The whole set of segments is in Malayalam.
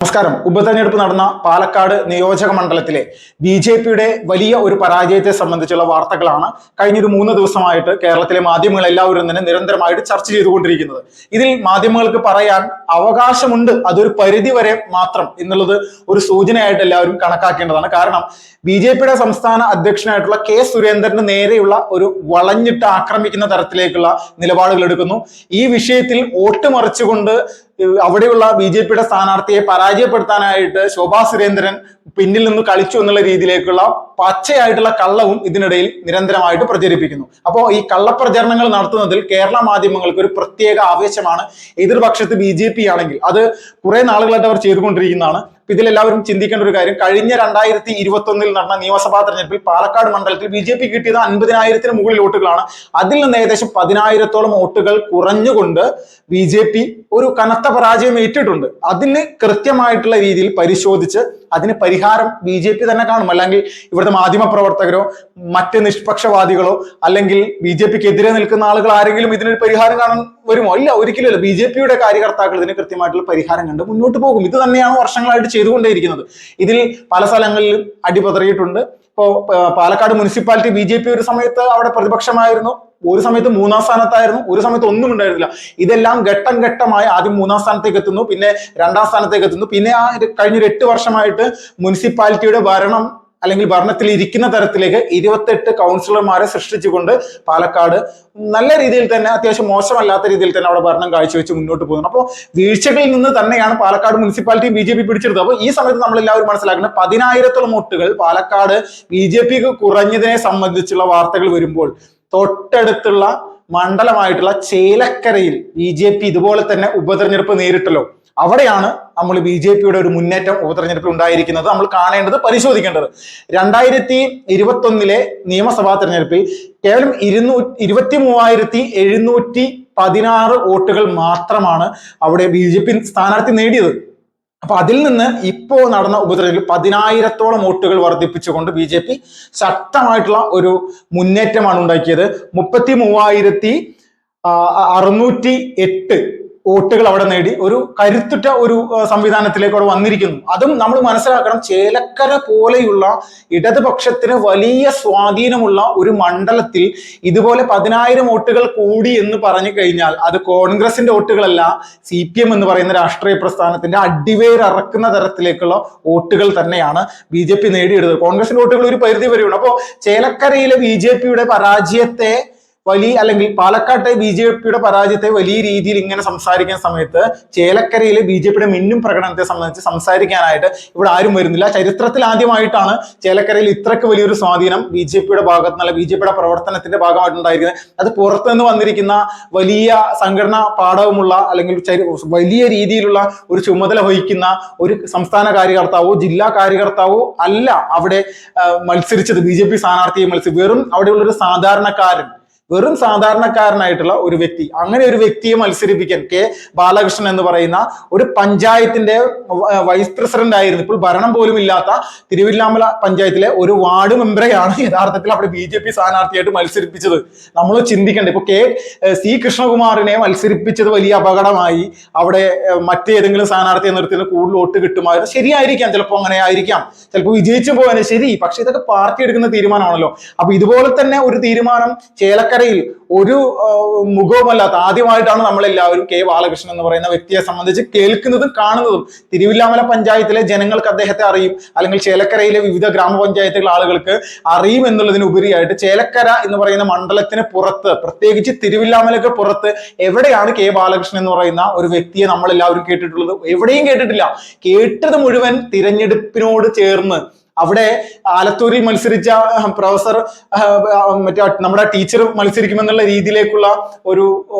നമസ്കാരം. ഉപതെരഞ്ഞെടുപ്പ് നടന്ന പാലക്കാട് നിയോജക മണ്ഡലത്തിലെ ബി.ജെ.പിയുടെ വലിയ ഒരു പരാജയത്തെ സംബന്ധിച്ചുള്ള വാർത്തകളാണ് കഴിഞ്ഞൊരു 3 ദിവസമായിട്ട് കേരളത്തിലെ മാധ്യമങ്ങൾ എല്ലാവരും തന്നെ നിരന്തരമായിട്ട് ചർച്ച ചെയ്തുകൊണ്ടിരിക്കുന്നത്. ഇതിൽ മാധ്യമങ്ങൾക്ക് പറയാൻ അവകാശമുണ്ട്, അതൊരു പരിധി വരെ മാത്രം എന്നുള്ളത് ഒരു സൂചനയായിട്ട് എല്ലാവരും കണക്കാക്കേണ്ടതാണ്. കാരണം ബി.ജെ.പിയുടെ സംസ്ഥാന അധ്യക്ഷനായിട്ടുള്ള കെ സുരേന്ദ്രന് നേരെയുള്ള ഒരു വളഞ്ഞിട്ട് ആക്രമിക്കുന്ന തരത്തിലേക്കുള്ള നിലപാടുകൾ എടുക്കുന്നു. ഈ വിഷയത്തിൽ വോട്ട് മറിച്ചുകൊണ്ട് അവിടെയുള്ള ബി.ജെ.പിയുടെ സ്ഥാനാർത്ഥിയെ പരാജയപ്പെടുത്താനായിട്ട് ശോഭാ സുരേന്ദ്രൻ പിന്നിൽ നിന്ന് കളിച്ചു എന്നുള്ള രീതിയിലേക്കുള്ള പച്ചയായിട്ടുള്ള കള്ളവും ഇതിനിടയിൽ നിരന്തരമായിട്ട് പ്രചരിപ്പിക്കുന്നു. അപ്പോൾ ഈ കള്ളപ്രചരണങ്ങൾ നടത്തുന്നതിൽ കേരള മാധ്യമങ്ങൾക്ക് ഒരു പ്രത്യേക ആവേശമാണ്. എതിർപക്ഷത്ത് ബി.ജെ.പി ആണെങ്കിൽ അത് കുറെ നാളുകളായിട്ട് അവർ ചെയ്തുകൊണ്ടിരിക്കുന്നതാണ്. ഇതിലെല്ലാവരും ചിന്തിക്കേണ്ട ഒരു കാര്യം, കഴിഞ്ഞ 2021 നടന്ന നിയമസഭാ തെരഞ്ഞെടുപ്പിൽ പാലക്കാട് മണ്ഡലത്തിൽ ബി.ജെ.പി കിട്ടിയത് 50,000-ന് മുകളിൽ വോട്ടുകളാണ്. അതിൽ നിന്ന് ഏകദേശം 10,000-ഓളം വോട്ടുകൾ കുറഞ്ഞുകൊണ്ട് ബി.ജെ.പി ഒരു കനത്ത പരാജയം ഏറ്റിട്ടുണ്ട്. അതിന് കൃത്യമായിട്ടുള്ള രീതിയിൽ പരിശോധിച്ച് അതിന് പരിഹാരം ബി.ജെ.പി തന്നെ കാണും. അല്ലെങ്കിൽ ഇവിടുത്തെ മാധ്യമ പ്രവർത്തകരോ മറ്റ് നിഷ്പക്ഷവാദികളോ അല്ലെങ്കിൽ ബി.ജെ.പിക്ക് എതിരെ നിൽക്കുന്ന ആളുകൾ ആരെങ്കിലും ഇതിനൊരു പരിഹാരം കാണാൻ വരുമോ? ഇല്ല, ഒരിക്കലും. ബി.ജെ.പിയുടെ കാര്യകർത്താക്കൾ ഇതിന് കൃത്യമായിട്ടുള്ള പരിഹാരം കണ്ട് മുന്നോട്ട് പോകും. ഇത് തന്നെയാണ് വർഷങ്ങളായിട്ട് ചെയ്തുകൊണ്ടേയിരിക്കുന്നത്. ഇതിൽ പല സ്ഥലങ്ങളിലും അടിപതറിയിട്ടുണ്ട്. ഇപ്പോ പാലക്കാട് മുനിസിപ്പാലിറ്റി ബി.ജെ.പി ഒരു സമയത്ത് അവിടെ പ്രതിപക്ഷമായിരുന്നു, ഒരു സമയത്ത് 3-ാം സ്ഥാനത്തായിരുന്നു, ഒരു സമയത്ത് ഒന്നും ഉണ്ടായിരുന്നില്ല. ഇതെല്ലാം ഘട്ടം ഘട്ടമായി ആദ്യം 3-ാം സ്ഥാനത്തേക്ക് എത്തുന്നു, പിന്നെ 2-ാം സ്ഥാനത്തേക്ക് എത്തുന്നു, പിന്നെ കഴിഞ്ഞൊരു 8 വർഷമായിട്ട് മുനിസിപ്പാലിറ്റിയുടെ ഭരണം അല്ലെങ്കിൽ ഭരണത്തിൽ ഇരിക്കുന്ന തരത്തിലേക്ക് 28 കൗൺസിലർമാരെ സൃഷ്ടിച്ചുകൊണ്ട് പാലക്കാട് നല്ല രീതിയിൽ തന്നെ, അത്യാവശ്യം മോശമല്ലാത്ത രീതിയിൽ തന്നെ അവിടെ ഭരണം കാഴ്ചവെച്ച് മുന്നോട്ട് പോകുന്നു. അപ്പോൾ വീഴ്ചകളിൽ നിന്ന് തന്നെയാണ് പാലക്കാട് മുനിസിപ്പാലിറ്റി ബി.ജെ.പി പിടിച്ചെടുത്തത്. അപ്പോൾ ഈ സമയത്ത് നമ്മൾ എല്ലാവരും മനസ്സിലാക്കുന്നത് 10,000-ഓളം വോട്ടുകൾ പാലക്കാട് ബി.ജെ.പിക്ക് കുറഞ്ഞതിനെ സംബന്ധിച്ചുള്ള വാർത്തകൾ വരുമ്പോൾ തൊട്ടടുത്തുള്ള മണ്ഡലമായിട്ടുള്ള ചേലക്കരയിൽ ബി.ജെ.പി ഇതുപോലെ തന്നെ ഉപതെരഞ്ഞെടുപ്പ് നേരിട്ടല്ലോ. അവിടെയാണ് നമ്മൾ ബി.ജെ.പിയുടെ ഒരു മുന്നേറ്റം ഉപതെരഞ്ഞെടുപ്പിൽ ഉണ്ടായിരിക്കുന്നത് നമ്മൾ കാണേണ്ടത്, പരിശോധിക്കേണ്ടത്. 2021 നിയമസഭാ തെരഞ്ഞെടുപ്പിൽ കേവലം 23,716 വോട്ടുകൾ മാത്രമാണ് അവിടെ ബി.ജെ.പി സ്ഥാനാർത്ഥി നേടിയത്. അപ്പൊ അതിൽ നിന്ന് ഇപ്പോ നടന്ന ഉപതെരഞ്ഞെടുപ്പിൽ 10,000-ഓളം വോട്ടുകൾ വർദ്ധിപ്പിച്ചുകൊണ്ട് ബി.ജെ.പി ശക്തമായിട്ടുള്ള ഒരു മുന്നേറ്റമാണ് ഉണ്ടാക്കിയത്. 33,608 വോട്ടുകൾ അവിടെ നേടി ഒരു കരുത്തുറ്റ ഒരു സംവിധാനത്തിലേക്ക് അവിടെ വന്നിരിക്കുന്നു. അതും നമ്മൾ മനസ്സിലാക്കണം, ചേലക്കര പോലെയുള്ള ഇടതുപക്ഷത്തിന് വലിയ സ്വാധീനമുള്ള ഒരു മണ്ഡലത്തിൽ ഇതുപോലെ 10,000 വോട്ടുകൾ കൂടി എന്ന് പറഞ്ഞു കഴിഞ്ഞാൽ അത് കോൺഗ്രസിന്റെ വോട്ടുകളല്ല, CPM എന്ന് പറയുന്ന രാഷ്ട്രീയ പ്രസ്ഥാനത്തിന്റെ അടിവേരറക്കുന്ന തരത്തിലേക്കുള്ള വോട്ടുകൾ തന്നെയാണ് ബി.ജെ.പി നേടിയെടുത്തത്. കോൺഗ്രസിന്റെ വോട്ടുകൾ ഒരു പരിധി വരെയുണ്ട്. അപ്പോൾ ചേലക്കരയിലെ ബി.ജെ.പിയുടെ പരാജയത്തെ അല്ലെങ്കിൽ പാലക്കാട്ടെ ബി.ജെ.പിയുടെ പരാജയത്തെ വലിയ രീതിയിൽ ഇങ്ങനെ സംസാരിക്കുന്ന സമയത്ത് ചേലക്കരയിലെ ബി.ജെ.പിയുടെ മിന്നും പ്രകടനത്തെ സംബന്ധിച്ച് സംസാരിക്കാനായിട്ട് ഇവിടെ ആരും വരുന്നില്ല. ചരിത്രത്തിൽ ആദ്യമായിട്ടാണ് ചേലക്കരയിൽ ഇത്രയ്ക്ക് വലിയൊരു സ്വാധീനം ബി.ജെ.പിയുടെ ഭാഗത്ത് നിന്നുള്ള ബി.ജെ.പിയുടെ പ്രവർത്തനത്തിന്റെ ഭാഗമായിട്ടുണ്ടായിരിക്കുന്നത്. അത് പുറത്തുനിന്ന് വന്നിരിക്കുന്ന വലിയ സംഘടനാ പാഠവുമുള്ള അല്ലെങ്കിൽ വലിയ രീതിയിലുള്ള ഒരു ചുമതല വഹിക്കുന്ന ഒരു സംസ്ഥാന കാര്യകർത്താവോ ജില്ലാ കാര്യകർത്താവോ അല്ല അവിടെ മത്സരിച്ചത്. ബി.ജെ.പി സ്ഥാനാർത്ഥിയെ വെറും അവിടെയുള്ളൊരു വെറും സാധാരണക്കാരനായിട്ടുള്ള ഒരു വ്യക്തി, അങ്ങനെ ഒരു വ്യക്തിയെ മത്സരിപ്പിക്കാൻ കെ ബാലകൃഷ്ണൻ എന്ന് പറയുന്ന ഒരു പഞ്ചായത്തിന്റെ വൈസ് പ്രസിഡന്റ് ആയിരുന്നു, ഇപ്പോൾ ഭരണം പോലും ഇല്ലാത്ത തിരുവില്ലാമല പഞ്ചായത്തിലെ ഒരു വാർഡ് മെമ്പറെയാണ് യഥാർത്ഥത്തിൽ അവിടെ ബി.ജെ.പി സ്ഥാനാർത്ഥിയായിട്ട് മത്സരിപ്പിച്ചത്. നമ്മൾ ചിന്തിക്കേണ്ടത്, ഇപ്പൊ സി കൃഷ്ണകുമാറിനെ മത്സരിപ്പിച്ചത് വലിയ അപകടമായി. അവിടെ മറ്റേതെങ്കിലും സ്ഥാനാർത്ഥിയെ നിർത്തിയത് കൂടുതൽ വോട്ട് കിട്ടുമായിരുന്നു. ശരിയായിരിക്കാം, ചിലപ്പോൾ അങ്ങനെ ആയിരിക്കാം, ചിലപ്പോൾ വിജയിച്ചു പോകാൻ ശരി. പക്ഷെ ഇതൊക്കെ പാർട്ടി എടുക്കുന്ന തീരുമാനമാണല്ലോ. അപ്പൊ ഇതുപോലെ തന്നെ ഒരു തീരുമാനം ചേലക്കര ഒരു മുഖവുമല്ലാത്ത ആദ്യമായിട്ടാണ് നമ്മളെല്ലാവരും കെ ബാലകൃഷ്ണൻ എന്ന് പറയുന്ന വ്യക്തിയെ സംബന്ധിച്ച് കേൾക്കുന്നതും കാണുന്നതും. തിരുവില്ലാമല പഞ്ചായത്തിലെ ജനങ്ങൾക്ക് അദ്ദേഹത്തെ അറിയും, അല്ലെങ്കിൽ ചേലക്കരയിലെ വിവിധ ഗ്രാമപഞ്ചായത്തുകൾ ആളുകൾക്ക് അറിയും എന്നുള്ളതിനുപരിയായിട്ട് ചേലക്കര എന്ന് പറയുന്ന മണ്ഡലത്തിന് പുറത്ത്, പ്രത്യേകിച്ച് തിരുവില്ലാമലക്ക് പുറത്ത് എവിടെയാണ് കെ ബാലകൃഷ്ണൻ എന്ന് പറയുന്ന ഒരു വ്യക്തിയെ നമ്മൾ എല്ലാവരും കേട്ടിട്ടുള്ളത്? എവിടെയും കേട്ടിട്ടില്ല. കേട്ടത് മുഴുവൻ തിരഞ്ഞെടുപ്പിനോട് ചേർന്ന് അവിടെ ആലത്തൂരിൽ മത്സരിച്ച പ്രൊഫസർ നമ്മുടെ ടീച്ചർ മത്സരിക്കുമെന്നുള്ള രീതിയിലേക്കുള്ള ഒരു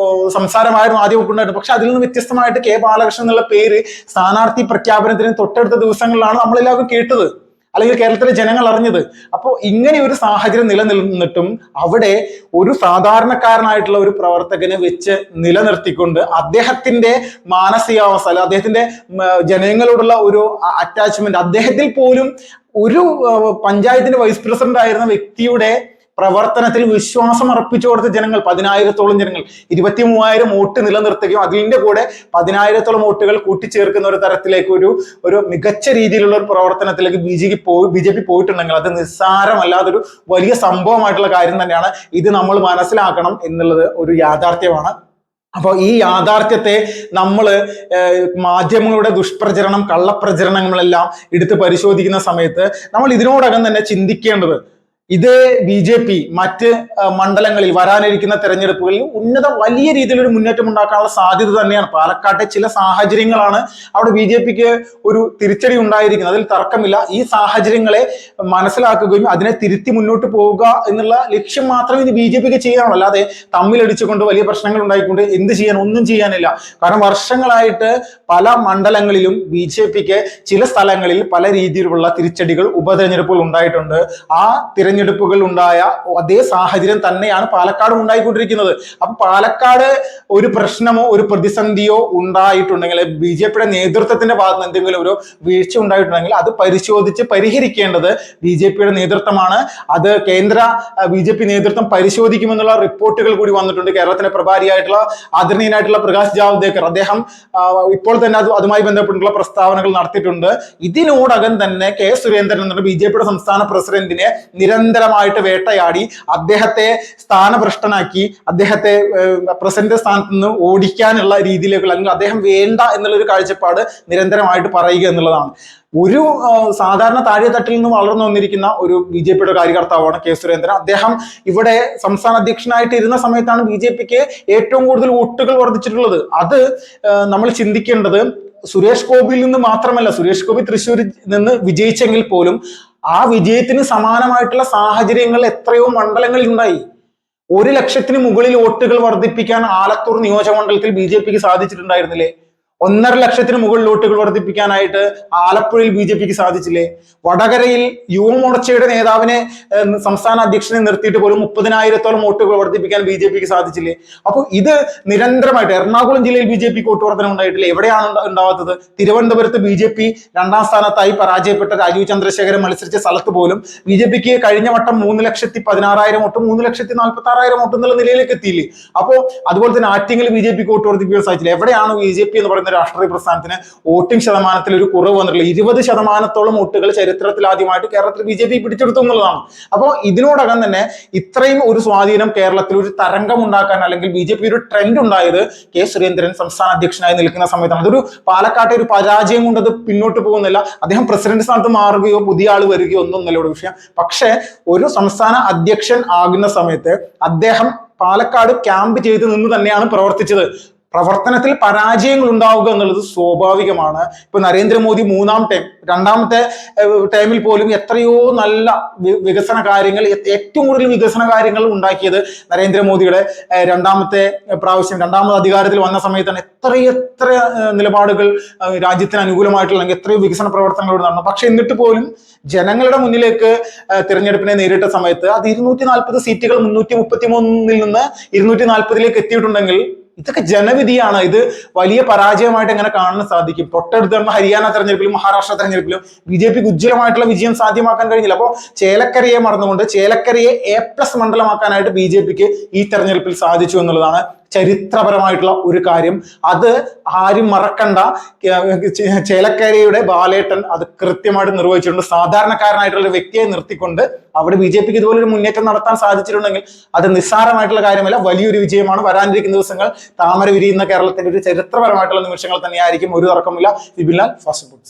സംസാരമായിരുന്നു ആദ്യം ഉണ്ടായിരുന്നത്. പക്ഷെ അതിൽ നിന്ന് വ്യത്യസ്തമായിട്ട് കെ ബാലകൃഷ്ണൻ എന്നുള്ള പേര് സ്ഥാനാർത്ഥി പ്രഖ്യാപനത്തിന് തൊട്ടടുത്ത ദിവസങ്ങളിലാണ് നമ്മളെല്ലാവരും കേട്ടത്, അല്ലെങ്കിൽ കേരളത്തിലെ ജനങ്ങൾ അറിഞ്ഞത്. അപ്പോൾ ഇങ്ങനെ ഒരു സാഹചര്യം നിലനിന്നിട്ടും അവിടെ ഒരു സാധാരണക്കാരനായിട്ടുള്ള ഒരു പ്രവർത്തകനെ വെച്ച് നിലനിർത്തിക്കൊണ്ട് അദ്ദേഹത്തിന്റെ മാനസികാവസ്ഥ, അദ്ദേഹത്തിന്റെ ജനങ്ങളോടുള്ള ഒരു അറ്റാച്ച്മെന്റ്, അദ്ദേഹത്തിൽ പോലും ഒരു പഞ്ചായത്തിന്റെ വൈസ് പ്രസിഡന്റ് ആയിരുന്ന വ്യക്തിയുടെ പ്രവർത്തനത്തിൽ വിശ്വാസം അർപ്പിച്ചു കൊടുത്ത ജനങ്ങൾ 10,000-ഓളം ജനങ്ങൾ 23,000 വോട്ട് നിലനിർത്തുകയും അതിന്റെ കൂടെ 10,000-ഓളം വോട്ടുകൾ കൂട്ടിച്ചേർക്കുന്ന ഒരു തരത്തിലേക്ക് ഒരു മികച്ച രീതിയിലുള്ള ഒരു പ്രവർത്തനത്തിലേക്ക് ബി ജെ പി പോയിട്ടുണ്ടെങ്കിൽ അത് നിസ്സാരമല്ലാതൊരു വലിയ സംഭവമായിട്ടുള്ള കാര്യം തന്നെയാണ്. ഇത് നമ്മൾ മനസ്സിലാക്കണം എന്നുള്ളത് ഒരു യാഥാർത്ഥ്യമാണ്. അപ്പോൾ ഈ യാഥാർത്ഥ്യത്തെ നമ്മൾ മാധ്യമങ്ങളുടെ ദുഷ്പ്രചരണം, കള്ളപ്രചരണങ്ങളെല്ലാം എടുത്ത് പരിശോധിക്കുന്ന സമയത്ത് നമ്മൾ ഇതിനോടകം തന്നെ ചിന്തിക്കേണ്ടത്, ഇത് ബി ജെ പി മറ്റ് മണ്ഡലങ്ങളിൽ വരാനിരിക്കുന്ന തെരഞ്ഞെടുപ്പുകളിൽ വലിയ രീതിയിലൊരു മുന്നേറ്റം ഉണ്ടാക്കാനുള്ള സാധ്യത തന്നെയാണ്. പാലക്കാട്ടെ ചില സാഹചര്യങ്ങളാണ് അവിടെ ബി ജെ പിക്ക് ഒരു തിരിച്ചടി ഉണ്ടായിരിക്കുന്നത്, അതിൽ തർക്കമില്ല. ഈ സാഹചര്യങ്ങളെ മനസ്സിലാക്കുകയും അതിനെ തിരുത്തി മുന്നോട്ട് പോവുക എന്നുള്ള ലക്ഷ്യം മാത്രമേ ഇത് ബി ജെ പിക്ക് ചെയ്യാനുള്ളൂ. അല്ലാതെ തമ്മിലടിച്ചുകൊണ്ട് വലിയ പ്രശ്നങ്ങൾ ഉണ്ടായിക്കൊണ്ട് എന്ത് ചെയ്യാൻ, ഒന്നും ചെയ്യാനില്ല. കാരണം വർഷങ്ങളായിട്ട് പല മണ്ഡലങ്ങളിലും ബി ജെ പിക്ക് ചില സ്ഥലങ്ങളിൽ പല രീതിയിലുള്ള തിരിച്ചടികൾ, ഉപതെരഞ്ഞെടുപ്പുകൾ ഉണ്ടായിട്ടുണ്ട്. ആ തിരഞ്ഞെടുപ്പുകൾ ഉണ്ടായ അതേ സാഹചര്യം തന്നെയാണ് പാലക്കാടും ഉണ്ടായിക്കൊണ്ടിരിക്കുന്നത്. അപ്പൊ പാലക്കാട് ഒരു പ്രശ്നമോ ഒരു പ്രതിസന്ധിയോ ഉണ്ടായിട്ടുണ്ടെങ്കിൽ, ബി ജെ പിയുടെ നേതൃത്വത്തിന്റെ ഭാഗത്ത് എന്തെങ്കിലും ഒരു വീഴ്ച ഉണ്ടായിട്ടുണ്ടെങ്കിൽ അത് പരിശോധിച്ച് പരിഹരിക്കേണ്ടത് ബി ജെ പിയുടെ നേതൃത്വമാണ്. അത് കേന്ദ്ര ബി ജെ പി നേതൃത്വം പരിശോധിക്കുമെന്നുള്ള റിപ്പോർട്ടുകൾ കൂടി വന്നിട്ടുണ്ട്. കേരളത്തിലെ പ്രഭാരിയായിട്ടുള്ള ആദരണീയനായിട്ടുള്ള പ്രകാശ് ജാവ്ദേക്കർ അദ്ദേഹം ഇപ്പോൾ തന്നെ അതുമായി ബന്ധപ്പെട്ടുള്ള പ്രസ്താവനകൾ നടത്തിയിട്ടുണ്ട്. ഇതിനോടകം തന്നെ കെ സുരേന്ദ്രൻ എന്ന ബി ജെ പിയുടെ സംസ്ഥാന പ്രസിഡന്റിനെ നിരന്തരമായിട്ട് വേട്ടയാടി അദ്ദേഹത്തെ സ്ഥാനഭ്രഷ്ടനാക്കി, അദ്ദേഹത്തെ പ്രസിഡന്റ് സ്ഥാനത്ത് നിന്ന് ഓടിക്കാനുള്ള രീതിയിലേക്ക്, അല്ലെങ്കിൽ അദ്ദേഹം വേണ്ട എന്നുള്ളൊരു കാഴ്ചപ്പാട് നിരന്തരമായിട്ട് പറയുക എന്നുള്ളതാണ്. ഒരു സാധാരണ താഴെത്തട്ടിൽ നിന്ന് വളർന്നു വന്നിരിക്കുന്ന ഒരു ബി ജെ പിയുടെ കാര്യകർത്താവാണ് കെ സുരേന്ദ്രൻ. അദ്ദേഹം ഇവിടെ സംസ്ഥാന അധ്യക്ഷനായിട്ട് ഇരുന്ന സമയത്താണ് ബി ജെ പിക്ക് ഏറ്റവും കൂടുതൽ വോട്ടുകൾ വർദ്ധിച്ചിട്ടുള്ളത്. അത് നമ്മൾ ചിന്തിക്കേണ്ടത് സുരേഷ് ഗോപിയിൽ നിന്ന് മാത്രമല്ല. സുരേഷ് ഗോപി തൃശ്ശൂരിൽ നിന്ന് വിജയിച്ചെങ്കിൽ പോലും ആ വിജയത്തിന് സമാനമായിട്ടുള്ള സാഹചര്യങ്ങൾ എത്രയോ മണ്ഡലങ്ങളിൽ ഉണ്ടായി. 1,00,000-ന് മുകളിൽ വോട്ടുകൾ വർദ്ധിപ്പിക്കാൻ ആലത്തൂർ നിയോജകമണ്ഡലത്തിൽ ബി ജെ പിക്ക് സാധിച്ചിട്ടുണ്ടായിരുന്നില്ലേ? 1,50,000-ന് മുകളിൽ വോട്ടുകൾ വർദ്ധിപ്പിക്കാനായിട്ട് ആലപ്പുഴയിൽ ബി ജെ പിക്ക് സാധിച്ചില്ലേ? വടകരയിൽ യുവമോർച്ചയുടെ നേതാവിനെ സംസ്ഥാന അധ്യക്ഷനെ നിർത്തിയിട്ട് പോലും 30,000-ഓളം വോട്ടുകൾ വർദ്ധിപ്പിക്കാൻ ബി ജെ പിക്ക് സാധിച്ചില്ലേ? അപ്പോൾ ഇത് നിരന്തരമായിട്ട് എറണാകുളം ജില്ലയിൽ ബി ജെ പിക്ക് വോട്ട് വർധന ഉണ്ടായിട്ടില്ല. എവിടെയാണ് ഉണ്ടാവാത്തത്? തിരുവനന്തപുരത്ത് ബി ജെ പി 2ാം സ്ഥാനത്തായി പരാജയപ്പെട്ട രാജീവ് ചന്ദ്രശേഖരൻ മത്സരിച്ച സ്ഥലത്ത് പോലും ബി ജെ പിക്ക് കഴിഞ്ഞ വട്ടം 3,16,000 വോട്ട് 3,46,000 വോട്ട് എന്നുള്ള നിലയിലേക്ക് എത്തിയില്ലേ? അപ്പോൾ അതുപോലെ തന്നെ ആറ്റിങ്ങൽ ബി ജെ പിക്ക് വോട്ട് വർദ്ധിപ്പിക്കാൻ സാധിച്ചില്ല. എവിടെയാണ് ബി ജെ പി എന്ന് പറയുന്ന രാഷ്ട്രീയ പ്രസ്ഥാനത്തിന് വോട്ടിംഗ് ശതമാനത്തിൽ ഒരു കുറവ് വന്നിട്ടുള്ള 20% വോട്ടുകൾ ചരിത്രത്തിൽ ആദ്യമായിട്ട് കേരളത്തിൽ ബി ജെ പി പിടിച്ചെടുത്തു എന്നുള്ളതാണ്. അപ്പോൾ ഇതിനോടകം തന്നെ ഇത്രയും ഒരു സ്വാധീനം കേരളത്തിൽ ഒരു തരംഗം ഉണ്ടാക്കാൻ, അല്ലെങ്കിൽ ബി ജെ പി ഒരു ട്രെൻഡ് ഉണ്ടായത് കെ സുരേന്ദ്രൻ സംസ്ഥാന അധ്യക്ഷനായി നിൽക്കുന്ന സമയത്താണ്. അതൊരു പാലക്കാട്ടെ ഒരു പരാജയം കൊണ്ട് അത് പിന്നോട്ട് പോകുന്നില്ല. അദ്ദേഹം പ്രസിഡന്റ് സ്ഥാനത്ത് മാറുകയോ പുതിയ ആൾ വരികയോ ഒന്നൊന്നല്ല ഇവിടെ വിഷയം. പക്ഷെ ഒരു സംസ്ഥാന അധ്യക്ഷൻ ആകുന്ന സമയത്ത് അദ്ദേഹം പാലക്കാട് ക്യാമ്പ് ചെയ്ത് നിന്ന് തന്നെയാണ് പ്രവർത്തിച്ചത്. പ്രവർത്തനത്തിൽ പരാജയങ്ങൾ ഉണ്ടാവുക എന്നുള്ളത് സ്വാഭാവികമാണ്. ഇപ്പൊ നരേന്ദ്രമോദി 2ാമത്തെ ടൈമിൽ പോലും എത്രയോ നല്ല വികസന കാര്യങ്ങൾ, ഏറ്റവും കൂടുതൽ വികസന കാര്യങ്ങൾ ഉണ്ടാക്കിയത് നരേന്ദ്രമോദിയുടെ 2ാമത് അധികാരത്തിൽ വന്ന സമയത്താണ്. എത്ര നിലപാടുകൾ രാജ്യത്തിന് അനുകൂലമായിട്ടുള്ള, അല്ലെങ്കിൽ എത്രയോ വികസന പ്രവർത്തനങ്ങളോട് നടന്നു. പക്ഷെ എന്നിട്ട് പോലും ജനങ്ങളുടെ മുന്നിലേക്ക് തിരഞ്ഞെടുപ്പിനെ നേരിട്ട സമയത്ത് അത് 240 സീറ്റുകൾ 333-ൽ നിന്ന് 240-ലേക്ക് എത്തിയിട്ടുണ്ടെങ്കിൽ ഇതൊക്കെ ജനവിധിയാണ്. ഇത് വലിയ പരാജയമായിട്ട് എങ്ങനെ കാണാൻ സാധിക്കും? തൊട്ടടുത്ത് നടന്ന ഹരിയാന തെരഞ്ഞെടുപ്പിലും മഹാരാഷ്ട്ര തെരഞ്ഞെടുപ്പിലും ബി ജെ പിക്ക് ഉജ്ജ്വലമായിട്ടുള്ള വിജയം സാധ്യമാക്കാൻ കഴിഞ്ഞില്ല. അപ്പോൾ ചേലക്കരയെ മറന്നുകൊണ്ട് ചേലക്കരയെ A+ മണ്ഡലമാക്കാനായിട്ട് ബി ജെ പിക്ക് ഈ തെരഞ്ഞെടുപ്പിൽ സാധിച്ചു എന്നുള്ളതാണ് ചരിത്രപരമായിട്ടുള്ള ഒരു കാര്യം. അത് ആരും മറക്കണ്ട. ചേലക്കരയുടെ ബാലേട്ടൻ അത് കൃത്യമായിട്ട് നിർവഹിച്ചിട്ടുണ്ട്. സാധാരണക്കാരനായിട്ടുള്ള ഒരു വ്യക്തിയെ നിർത്തിക്കൊണ്ട് അവിടെ ബി ജെ പിക്ക് ഇതുപോലൊരു മുന്നേറ്റം നടത്താൻ സാധിച്ചിട്ടുണ്ടെങ്കിൽ അത് നിസ്സാരമായിട്ടുള്ള കാര്യമല്ല, വലിയൊരു വിജയമാണ്. വരാനിരിക്കുന്ന ദിവസങ്ങൾ താമര വിരിയുന്ന കേരളത്തിന്റെ ഒരു ചരിത്രപരമായിട്ടുള്ള നിമിഷങ്ങൾ തന്നെയായിരിക്കും, ഒരു തർക്കമില്ല. Vipinlal, fast foods.